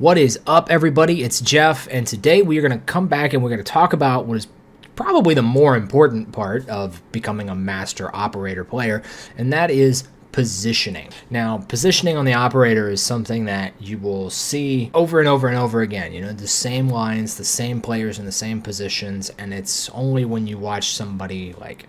What is up, everybody? It's Jeff, and today we are going to come back and we're going to talk about what is probably the more important part of becoming a master operator player, and that is positioning. Now, positioning on the operator is something that you will see over and over and over again. You know, the same lines, the same players in the same positions, and it's only when you watch somebody like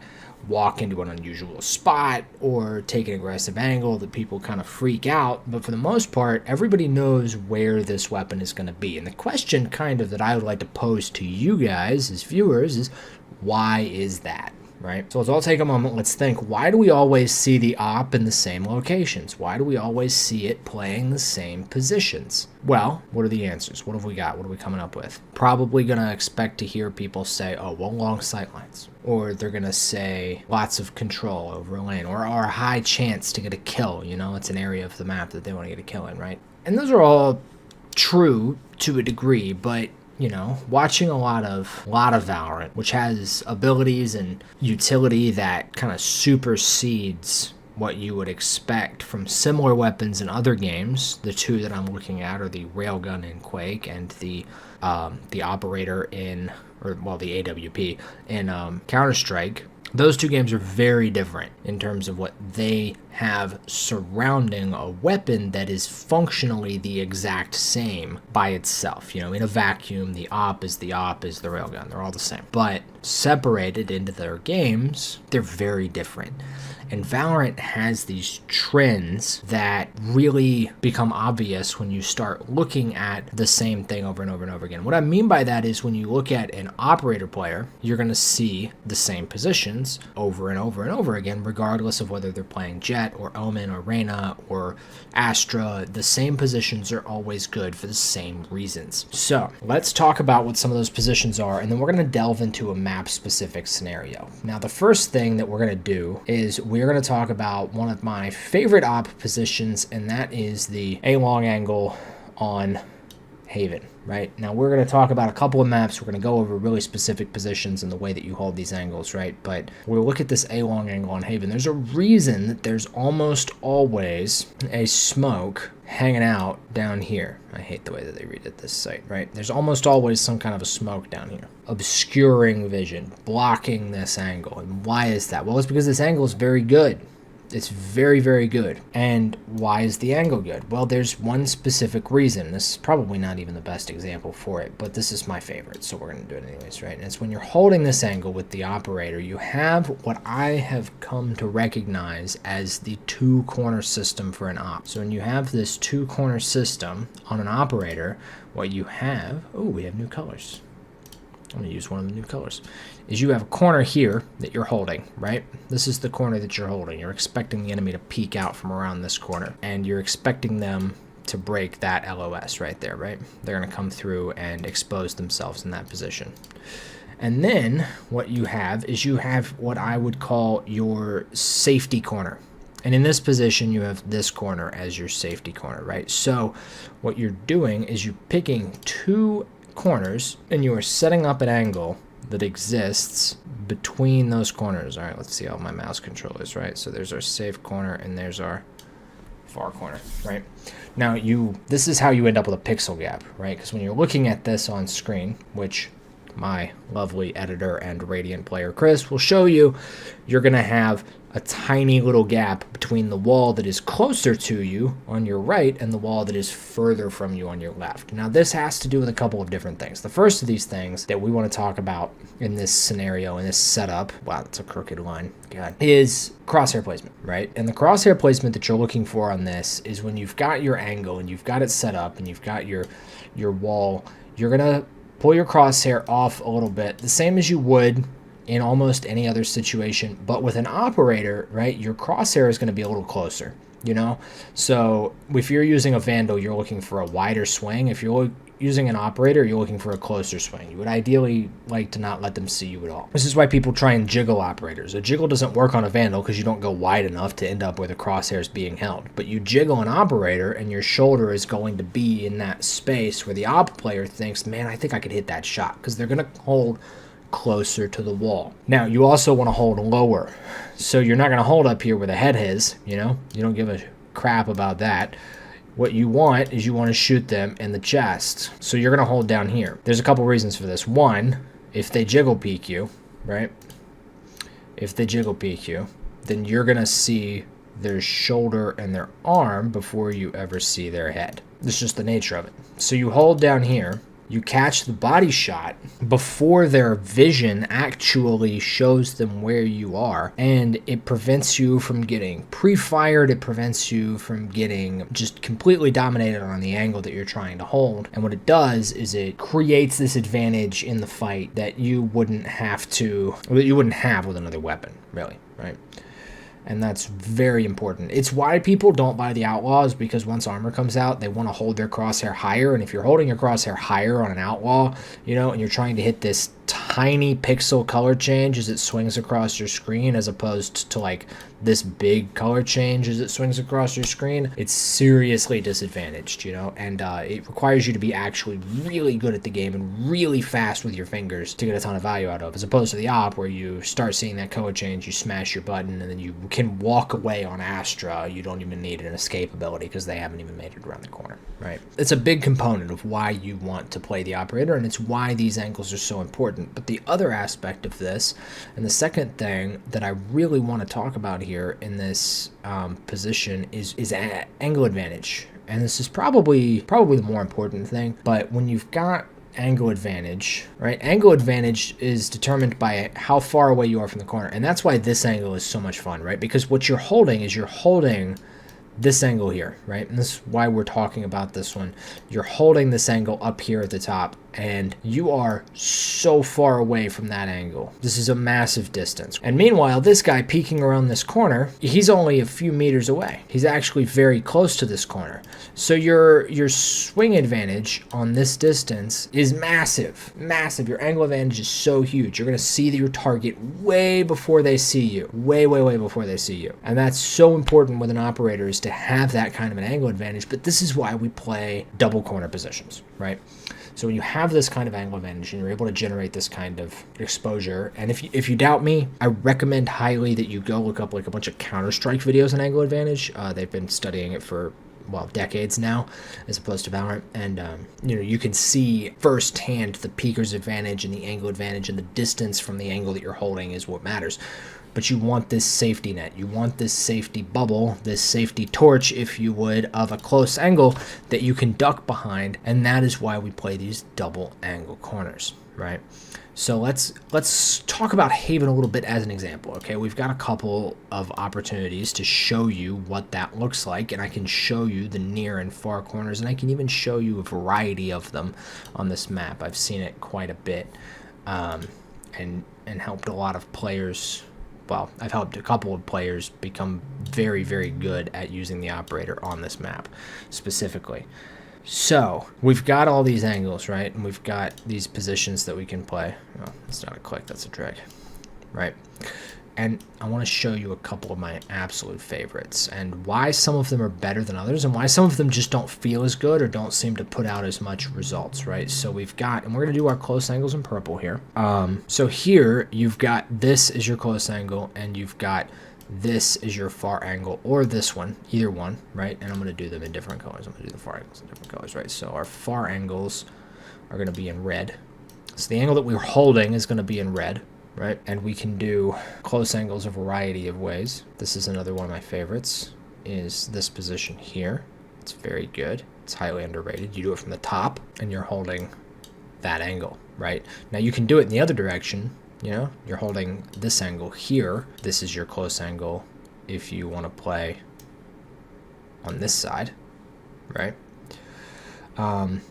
walk into an unusual spot or take an aggressive angle that people kind of freak out. But for the most part, everybody knows where this weapon is going to be. And the question kind of that I would like to pose to you guys as viewers is, why is that? Right? So let's all take a moment. Let's think, why do we always see the op in the same locations? Why do we always see it playing the same positions? Well, what are the answers? What have we got? What are we coming up with? Probably going to expect to hear people say, oh, well, long sight lines. Or they're going to say lots of control over a lane, or a high chance to get a kill. You know, it's an area of the map that they want to get a kill in, right? And those are all true to a degree, but you know, watching a lot of Valorant, which has abilities and utility that kind of supersedes what you would expect from similar weapons in other games. The two that I'm looking at are the railgun in Quake and the operator in, or well, the AWP in Counter-Strike. Those two games are very different in terms of what they have surrounding a weapon that is functionally the exact same by itself. You know, in a vacuum, the op is the railgun. They're all the same. But separated into their games, they're very different. And Valorant has these trends that really become obvious when you start looking at the same thing over and over and over again. What I mean by that is when you look at an operator player, you're going to see the same positions over and over and over again, regardless of whether they're playing Jet or Omen or Reyna or Astra. The same positions are always good for the same reasons. So let's talk about what some of those positions are, and then we're going to delve into a map-specific scenario. Now, the first thing that we're going to do is we're going to talk about one of my favorite op positions, and that is the A-long angle on Haven. Right now, we're going to talk about a couple of maps. We're going to go over really specific positions and the way that you hold these angles, right? But we'll look at this A-long angle on Haven. There's a reason that there's almost always a smoke hanging out down here. I hate the way that they read it this site, right? There's almost always some kind of a smoke down here, obscuring vision, blocking this angle. And why is that? Well, it's because this angle is very good. It's very, very good. And why is the angle good? Well, there's one specific reason. This is probably not even the best example for it, but this is my favorite, so we're going to do it anyways, right? And it's when you're holding this angle with the operator, you have what I have come to recognize as the two-corner system for an op. So when you have this two-corner system on an operator, what you have... Oh, we have new colors. I'm going to use one of the new colors. Is you have a corner here that you're holding, right? This is the corner that you're holding. You're expecting the enemy to peek out from around this corner, and you're expecting them to break that LOS right there, right? They're going to come through and expose themselves in that position. And then what you have is you have what I would call your safety corner. And in this position, you have this corner as your safety corner, right? So what you're doing is you're picking two corners and you are setting up an angle that exists between those corners. All right, let's see how my mouse control is, right? So there's our safe corner and there's our far corner, right? Now this is how you end up with a pixel gap, right? Because when you're looking at this on screen, which my lovely editor and radiant player Chris will show you, you're gonna have a tiny little gap between the wall that is closer to you on your right and the wall that is further from you on your left. Now, this has to do with a couple of different things. The first of these things that we want to talk about in this scenario, in this setup, wow, that's a crooked line, God, is crosshair placement, right? And the crosshair placement that you're looking for on this is when you've got your angle and you've got it set up and you've got your wall, you're gonna pull your crosshair off a little bit, the same as you would in almost any other situation, but with an operator, right, your crosshair is going to be a little closer, you know? So if you're using a Vandal, you're looking for a wider swing. If you're using an operator, you're looking for a closer swing. You would ideally like to not let them see you at all. This is why people try and jiggle operators. A jiggle doesn't work on a Vandal because you don't go wide enough to end up where the crosshair is being held. But you jiggle an operator and your shoulder is going to be in that space where the op player thinks, man, I think I could hit that shot, because they're going to hold closer to the wall. Now, you also want to hold lower. So you're not going to hold up here where the head is, you know? You don't give a crap about that. what you want is you want to shoot them in the chest. So you're going to hold down here. There's a couple reasons for this. One, if they jiggle peek you, right? If they jiggle peek you, then you're going to see their shoulder and their arm before you ever see their head. This is just the nature of it. So you hold down here, you catch the body shot before their vision actually shows them where you are, and it prevents you from getting pre-fired. It prevents you from getting just completely dominated on the angle that you're trying to hold. And what it does is it creates this advantage in the fight that you wouldn't have with another weapon, really, right? And that's very important. It's why people don't buy the Outlaws, because once armor comes out, they want to hold their crosshair higher. And if you're holding your crosshair higher on an Outlaw, you know, and you're trying to hit this tiny pixel color change as it swings across your screen, as opposed to like this big color change as it swings across your screen, it's seriously disadvantaged, you know, and it requires you to be actually really good at the game and really fast with your fingers to get a ton of value out of, as opposed to the op where you start seeing that color change, you smash your button, and then you can walk away on Astra. You don't even need an escape ability because they haven't even made it around the corner, right? It's a big component of why you want to play the operator, and it's why these angles are so important. But the other aspect of this, and the second thing that I really want to talk about here in this position is angle advantage. And this is probably the more important thing. But when you've got angle advantage, right? Angle advantage is determined by how far away you are from the corner. And that's why this angle is so much fun, right? Because what you're holding is this angle here, right? And this is why we're talking about this one. You're holding this angle up here at the top, and you are so far away from that angle. This is a massive distance. And meanwhile, this guy peeking around this corner, he's only a few meters away. He's actually very close to this corner. So your swing advantage on this distance is massive, massive. Your angle advantage is so huge. You're going to see your target way before they see you, way before they see you. And that's so important with an operator, is to have that kind of an angle advantage. But this is why we play double corner positions, right? So when you have this kind of angle advantage and you're able to generate this kind of exposure, and if you doubt me, I recommend highly that you go look up like a bunch of Counter-Strike videos on angle advantage. They've been studying it for, well, decades now, as opposed to VALORANT, and you know, you can see firsthand the peeker's advantage and the angle advantage, and the distance from the angle that you're holding is what matters. But you want this safety net, you want this safety bubble, this safety torch, if you would, of a close angle that you can duck behind, and that is why we play these double angle corners, right? So let's talk about Haven a little bit as an example, okay? We've got a couple of opportunities to show you what that looks like, and I can show you the near and far corners, and I can even show you a variety of them on this map. I've seen it quite a bit, and helped a lot of players. Well, I've helped a couple of players become very, very good at using the operator on this map specifically. So we've got all these angles, right? And we've got these positions that we can play. Oh, it's not a click, that's a drag, right? And I want to show you a couple of my absolute favorites and why some of them are better than others, and why some of them just don't feel as good or don't seem to put out as much results, right? So we've got, and we're going to do our close angles in purple here. So here you've got this is your close angle, and you've got this is your far angle, or this one, either one, right? And I'm going to do them in different colors. I'm going to do the far angles in different colors, right? So our far angles are going to be in red. So the angle that we're holding is going to be in red, right? And we can do close angles a variety of ways. This is another one of my favorites, is this position here. It's very good. It's highly underrated. You do it from the top, and you're holding that angle, right? Now you can do it in the other direction. You know, you're holding this angle here. This is your close angle if you want to play on this side, right?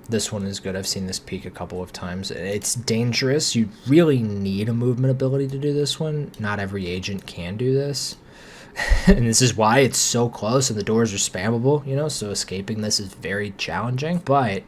This one is good. I've seen this peak a couple of times. It's dangerous. You really need a movement ability to do this one. Not every agent can do this. And this is why it's so close and the doors are spammable, you know, so escaping this is very challenging. But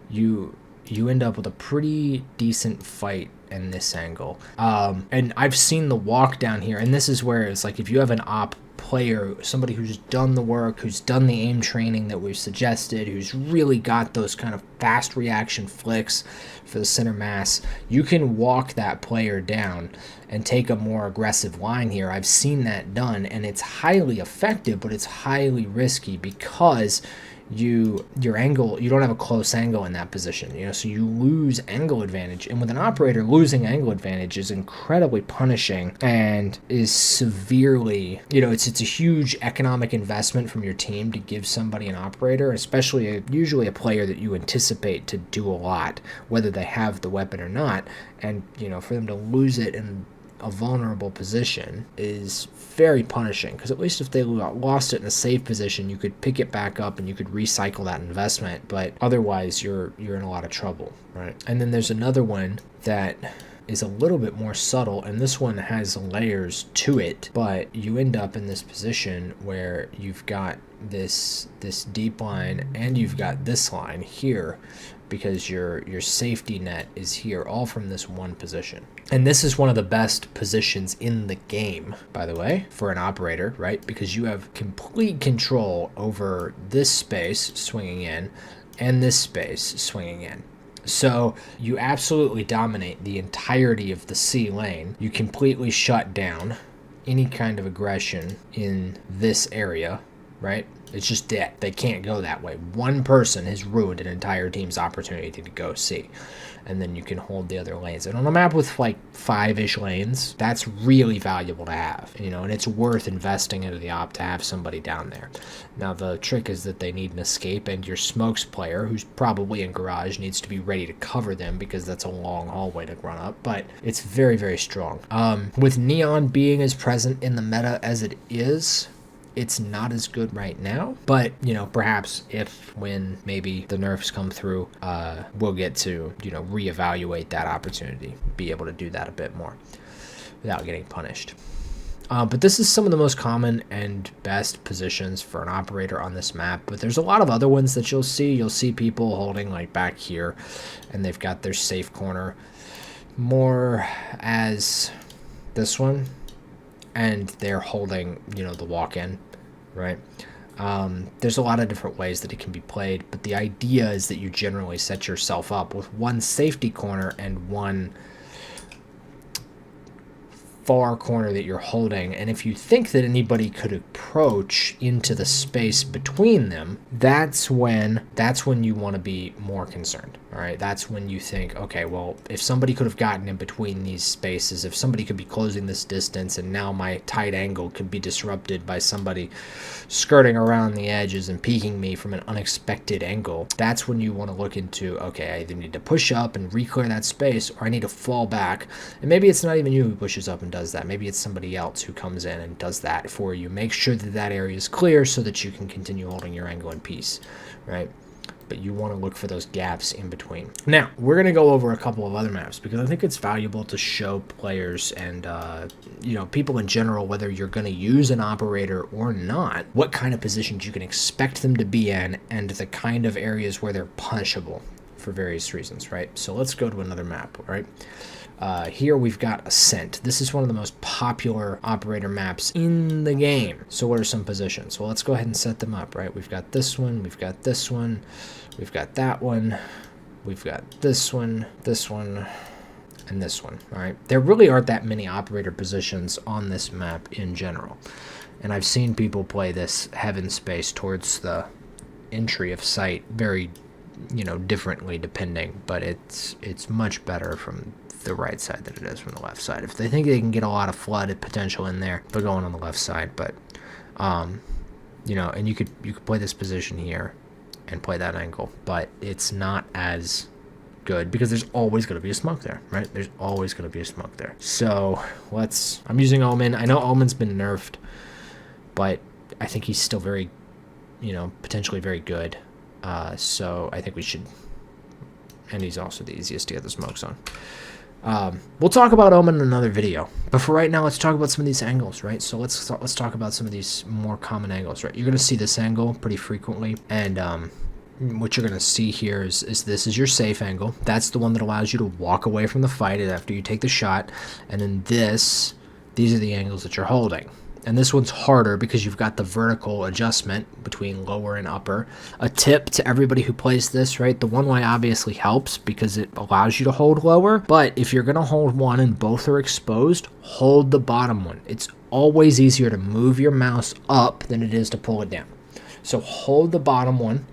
you end up with a pretty decent fight in this angle. And I've seen the walk down here, and this is where it's like, if you have an op player, somebody who's done the work, who's done the aim training that we've suggested, who's really got those kind of fast reaction flicks for the center mass, you can walk that player down and take a more aggressive line here. I've seen that done, and it's highly effective, but it's highly risky because your angle, you don't have a close angle in that position, you know, so you lose angle advantage. And with an operator, losing angle advantage is incredibly punishing and is severely, you know, it's a huge economic investment from your team to give somebody an operator, especially usually a player that you anticipate to do a lot, whether they have the weapon or not. And, you know, for them to lose it in a vulnerable position is very punishing, because at least if they lost it in a safe position, you could pick it back up and you could recycle that investment, but otherwise you're in a lot of trouble, right? And then there's another one that is a little bit more subtle, and this one has layers to it, but you end up in this position where you've got this deep line and you've got this line here, because your safety net is here, all from this one position. And this is one of the best positions in the game, by the way, for an operator, right? Because you have complete control over this space swinging in and this space swinging in. So you absolutely dominate the entirety of the C lane. You completely shut down any kind of aggression in this area, right? It's just dead. They can't go that way. One person has ruined an entire team's opportunity to go C. And then you can hold the other lanes. And on a map with like 5-ish lanes, that's really valuable to have, you know, and it's worth investing into the op to have somebody down there. Now, the trick is that they need an escape, and your smokes player, who's probably in garage, needs to be ready to cover them, because that's a long hallway to run up, but it's very, very strong. With Neon being as present in the meta as it is, it's not as good right now, but, you know, perhaps when maybe the nerfs come through, we'll get to, you know, reevaluate that opportunity, be able to do that a bit more without getting punished. But this is some of the most common and best positions for an operator on this map, but there's a lot of other ones that you'll see. You'll see people holding like back here, and they've got their safe corner more as this one, and they're holding, you know, the walk-in, right? There's a lot of different ways that it can be played, but the idea is that you generally set yourself up with one safety corner and one far corner that you're holding, and if you think that anybody could approach into the space between them, that's when you want to be more concerned. All right, that's when you think, okay, well, if somebody could have gotten in between these spaces, if somebody could be closing this distance, and now my tight angle could be disrupted by somebody skirting around the edges and peeking me from an unexpected angle, that's when you want to look into, okay, I either need to push up and re-clear that space, or I need to fall back. And maybe it's not even you who pushes up and does that. Maybe it's somebody else who comes in and does that for you. Make sure that that area is clear so that you can continue holding your angle in peace, right? But you want to look for those gaps in between. Now, we're going to go over a couple of other maps, because I think it's valuable to show players and, you know, people in general, whether you're going to use an operator or not, what kind of positions you can expect them to be in, and the kind of areas where they're punishable for various reasons, right? So let's go to another map, right? Here we've got Ascent. This is one of the most popular operator maps in the game. So what are some positions? Well, let's go ahead and set them up, right? We've got this one, we've got this one, we've got that one, we've got this one, and this one, all right? There really aren't that many operator positions on this map in general. And I've seen people play this heaven space towards the entry of sight very, you know, differently depending, but it's much better from the right side than it is from the left side. If they think they can get a lot of flooded potential in there, they're going on the left side. But you know, and you could play this position here and play that angle, but it's not as good because there's always going to be a smoke there, right? There's always going to be a smoke there. So I'm using Omen. I know Omen's been nerfed, but I think he's still very, you know, potentially very good. So I think we should, and he's also the easiest to get the smokes on. We'll talk about Omen in another video, but for right now, let's talk about some of these angles, right? So let's talk about some of these more common angles, right? You're going to see this angle pretty frequently, and what you're going to see here is this is your safe angle. That's the one that allows you to walk away from the fight after you take the shot, and then these are the angles that you're holding. And this one's harder because you've got the vertical adjustment between lower and upper. A tip to everybody who plays this, right? The one way obviously helps because it allows you to hold lower. But if you're going to hold one and both are exposed, hold the bottom one. It's always easier to move your mouse up than it is to pull it down. So hold the bottom one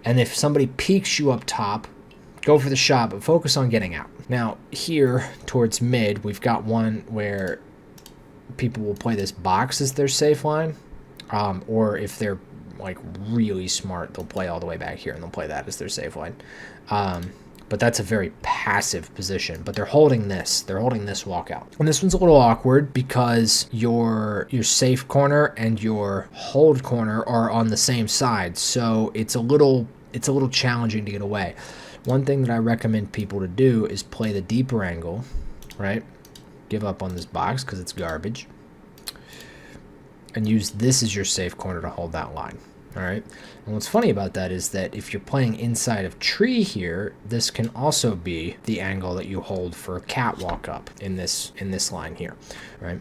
And if somebody peeks you up top, go for the shot, but focus on getting out. Now, here towards mid, we've got one where people will play this box as their safe line. Or if they're like really smart, they'll play all the way back here and they'll play that as their safe line. But that's a very passive position. But they're holding this. They're holding this walkout. And this one's a little awkward because your safe corner and your hold corner are on the same side. So it's a little challenging to get away. One thing that I recommend people to do is play the deeper angle, right? Give up on this box because it's garbage. And use this as your safe corner to hold that line. All right. And what's funny about that is that if you're playing inside of tree here, this can also be the angle that you hold for a catwalk up in this line here. Right.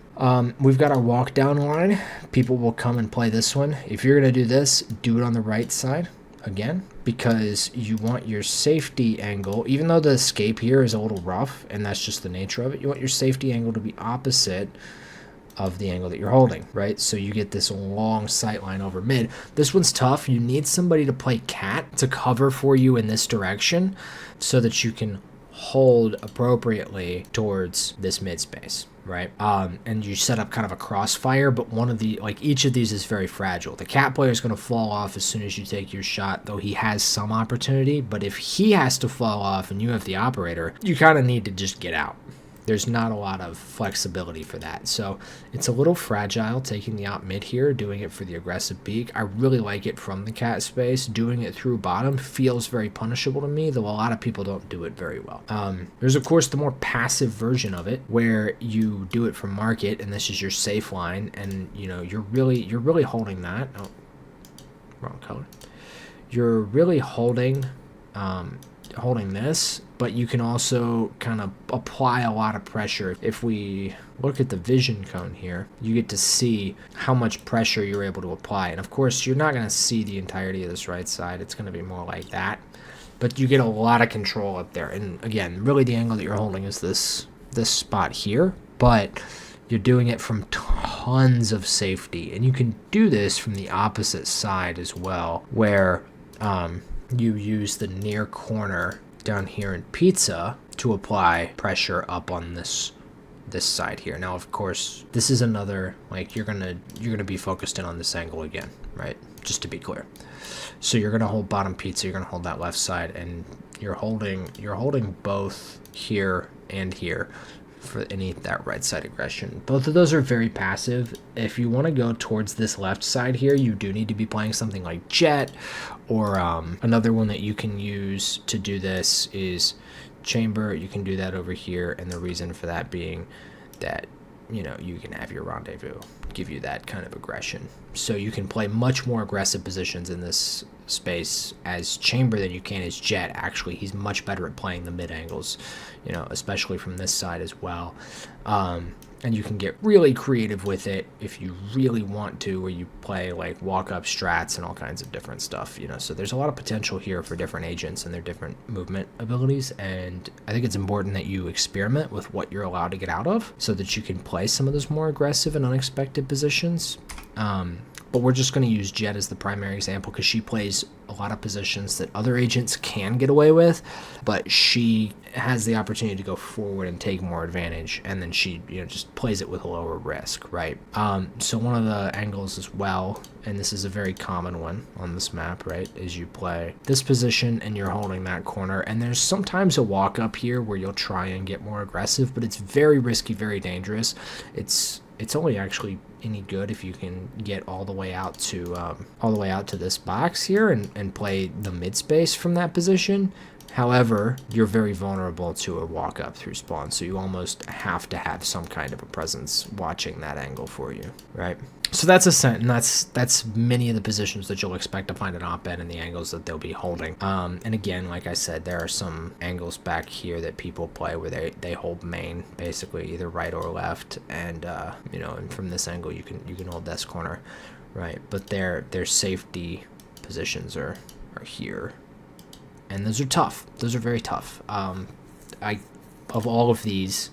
We've got our walk down line. People will come and play this one. If you're going to do this, do it on the right side again, because you want your safety angle, even though the escape here is a little rough and that's just the nature of it, you want your safety angle to be opposite of the angle that you're holding, right? So you get this long sight line over mid. This one's tough. You need somebody to play cat to cover for you in this direction so that you can hold appropriately towards this mid space, right? And you set up kind of a crossfire, but one of the, like each of these is very fragile. The cat player is going to fall off as soon as you take your shot, though he has some opportunity. But if he has to fall off and you have the operator, you kind of need to just get out. There's not a lot of flexibility for that. So it's a little fragile taking the op mid here, doing it for the aggressive peak. I really like it from the cat space. Doing it through bottom feels very punishable to me, though a lot of people don't do it very well. There's, of course, the more passive version of it where you do it from market and this is your safe line and, you know, you're really holding that. Oh, wrong color. You're really holding this, but you can also kind of apply a lot of pressure. If we look at the vision cone here, you get to see how much pressure you're able to apply. And of course, you're not going to see the entirety of this right side. It's going to be more like that, but you get a lot of control up there. And again, really the angle that you're holding is this spot here, but you're doing it from tons of safety. And you can do this from the opposite side as well, where you use the near corner down here in pizza to apply pressure up on this side here. Now, of course, this is another, like, you're gonna be focused in on this angle again, right? Just to be clear. So you're gonna hold bottom pizza, you're gonna hold that left side, and you're holding both here and here for that right side aggression. Both of those are very passive. If you want to go towards this left side here, you do need to be playing something like Jet, or another one that you can use to do this is Chamber. You can do that over here, and the reason for that being that, you know, you can have your rendezvous give you that kind of aggression. So you can play much more aggressive positions in this space as Chamber than you can as Jet. Actually, he's much better at playing the mid angles, you know, especially from this side as well. And you can get really creative with it if you really want to, where you play like walk-up strats and all kinds of different stuff, you know. So there's a lot of potential here for different agents and their different movement abilities, and I think it's important that you experiment with what you're allowed to get out of so that you can play some of those more aggressive and unexpected positions. But we're just going to use Jet as the primary example because she plays a lot of positions that other agents can get away with, but she has the opportunity to go forward and take more advantage, and then she, you know, just plays it with a lower risk, right? So one of the angles as well, and this is a very common one on this map, right, is you play this position and you're holding that corner, and there's sometimes a walk up here where you'll try and get more aggressive, but it's very risky, very dangerous. It's only actually any good if you can get all the way out to this box here and play the mid space from that position. However, you're very vulnerable to a walk up through spawn, so you almost have to have some kind of a presence watching that angle for you, right? So that's and that's many of the positions that you'll expect to find an op-ed and the angles that they'll be holding. And again, like I said, there are some angles back here that people play where they hold main, basically either right or left, and you know, and from this angle you can hold this corner, right? But their safety positions are here. And those are tough. Those are very tough. Of all of these,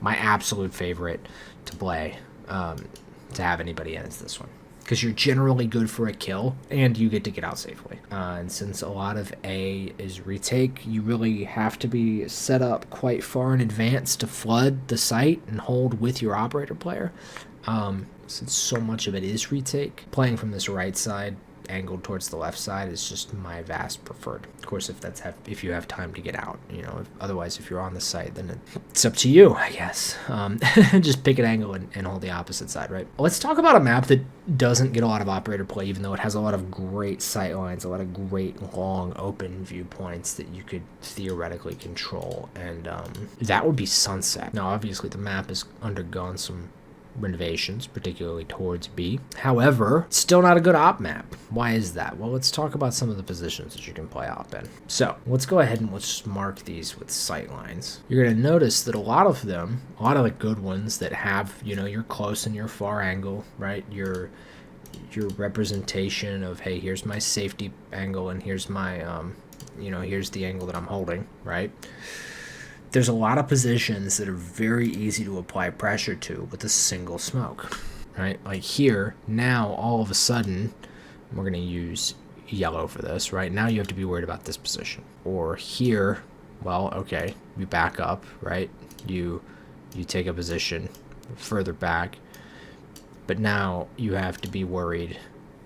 my absolute favorite to play, to have anybody in is this one. because you're generally good for a kill and you get to get out safely. And since a lot of A is retake, you really have to be set up quite far in advance to flood the site and hold with your operator player. Since so much of it is retake, playing from this right side angled towards the left side is just my vast preferred. Of course, if you have time to get out, otherwise if you're on the site, then it's up to you, I guess. Just pick an angle and hold the opposite side, right? Let's talk about a map that doesn't get a lot of operator play, even though it has a lot of great sight lines, a lot of great long open viewpoints that you could theoretically control, and that would be Sunset. Now, obviously, the map has undergone some renovations, particularly towards B. However, it's still not a good op map. Why is that? Well, let's talk about some of the positions that you can play op in. So let's go ahead and let's mark these with sight lines. You're going to notice that a lot of the good ones that have, your close and your far angle, right? Your representation of, hey, here's my safety angle and here's my, here's the angle that I'm holding, right? There's a lot of positions that are very easy to apply pressure to with a single smoke, right? Like here, now all of a sudden, we're going to use yellow for this, right? Now you have to be worried about this position. Or here, well, okay, you back up, right? You take a position further back, but now you have to be worried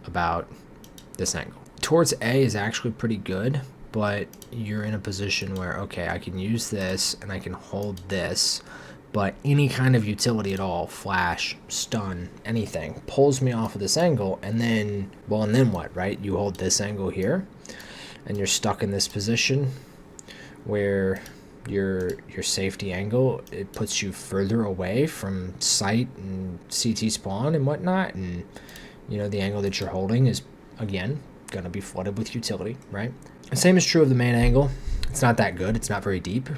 about this angle. Towards A is actually pretty good, but you're in a position where, okay, I can use this and I can hold this, but any kind of utility at all, flash, stun, anything, pulls me off of this angle, and then what, right? You hold this angle here, and you're stuck in this position where your safety angle, it puts you further away from sight and CT spawn and whatnot, and the angle that you're holding is, again, going to be flooded with utility, right? The same is true of the main angle. It's not that good. It's not very deep.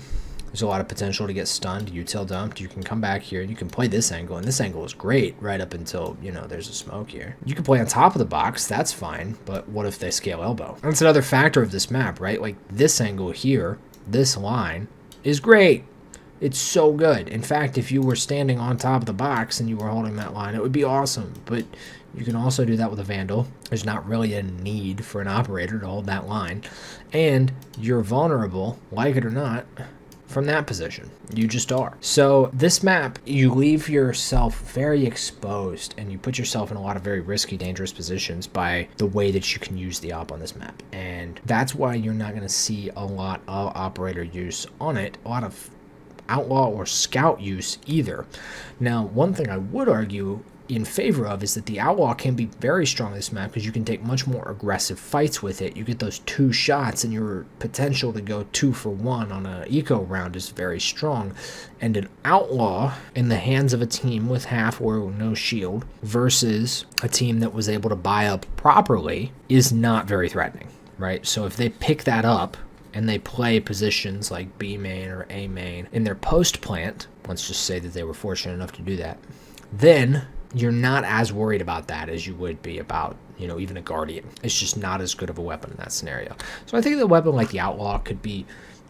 There's a lot of potential to get stunned, util dumped. You can come back here and you can play this angle, and this angle is great right up until, there's a smoke here. You can play on top of the box, that's fine, but what if they scale elbow? That's another factor of this map, right? Like this angle here, this line is great. It's so good. In fact, if you were standing on top of the box and you were holding that line, it would be awesome, but you can also do that with a Vandal. There's not really a need for an operator to hold that line. And you're vulnerable, like it or not, from that position. You just are. So this map, you leave yourself very exposed and you put yourself in a lot of very risky, dangerous positions by the way that you can use the op on this map. And that's why you're not going to see a lot of operator use on it, a lot of outlaw or scout use either. Now, one thing I would argue in favor of is that the outlaw can be very strong on this map because you can take much more aggressive fights with it. You get those 2 shots and your potential to go 2 for 1 on an eco round is very strong. And an outlaw in the hands of a team with half or no shield versus a team that was able to buy up properly is not very threatening, right? So if they pick that up and they play positions like B main or A main in their post plant, let's just say that they were fortunate enough to do that, then you're not as worried about that as you would be about, even a Guardian. It's just not as good of a weapon in that scenario. So I think that a weapon like the Outlaw could be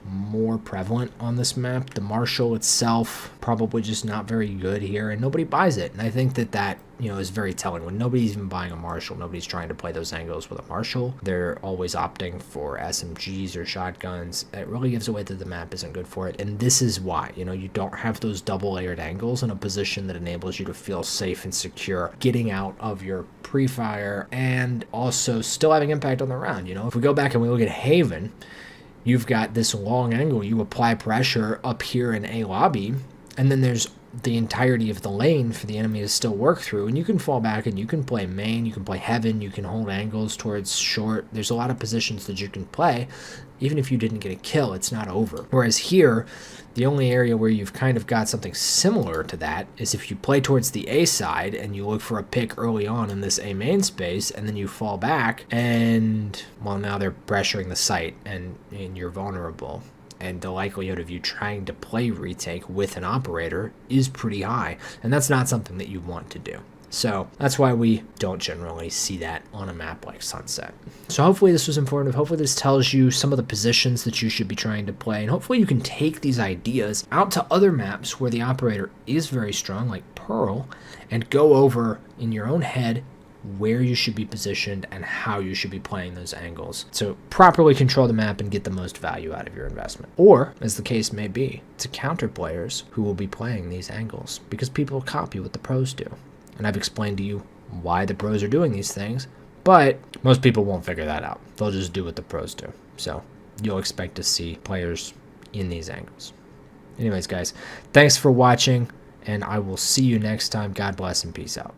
more prevalent on this map. The Marshal itself, probably just not very good here, and nobody buys it. And I think that is very telling. When nobody's even buying a Marshal, nobody's trying to play those angles with a Marshal. They're always opting for SMGs or shotguns. It really gives away that the map isn't good for it. And this is why, you don't have those double layered angles in a position that enables you to feel safe and secure getting out of your pre-fire and also still having impact on the round. If we go back and we look at Haven, you've got this long angle, you apply pressure up here in A lobby, and then there's the entirety of the lane for the enemy to still work through, and you can fall back and you can play main, you can play heaven, you can hold angles towards short. There's a lot of positions that you can play. Even if you didn't get a kill, it's not over. Whereas here, the only area where you've kind of got something similar to that is if you play towards the A side and you look for a pick early on in this A main space, and then you fall back and, well, now they're pressuring the site and you're vulnerable. And the likelihood of you trying to play retake with an operator is pretty high. And that's not something that you want to do. So that's why we don't generally see that on a map like Sunset. So hopefully this was informative. Hopefully this tells you some of the positions that you should be trying to play. And hopefully you can take these ideas out to other maps where the operator is very strong, like Pearl, and go over in your own head where you should be positioned and how you should be playing those angles to properly control the map and get the most value out of your investment. Or, as the case may be, to counter players who will be playing these angles, because people copy what the pros do. And I've explained to you why the pros are doing these things, but most people won't figure that out. They'll just do what the pros do. So you'll expect to see players in these angles. Anyways, guys, thanks for watching, and I will see you next time. God bless and peace out.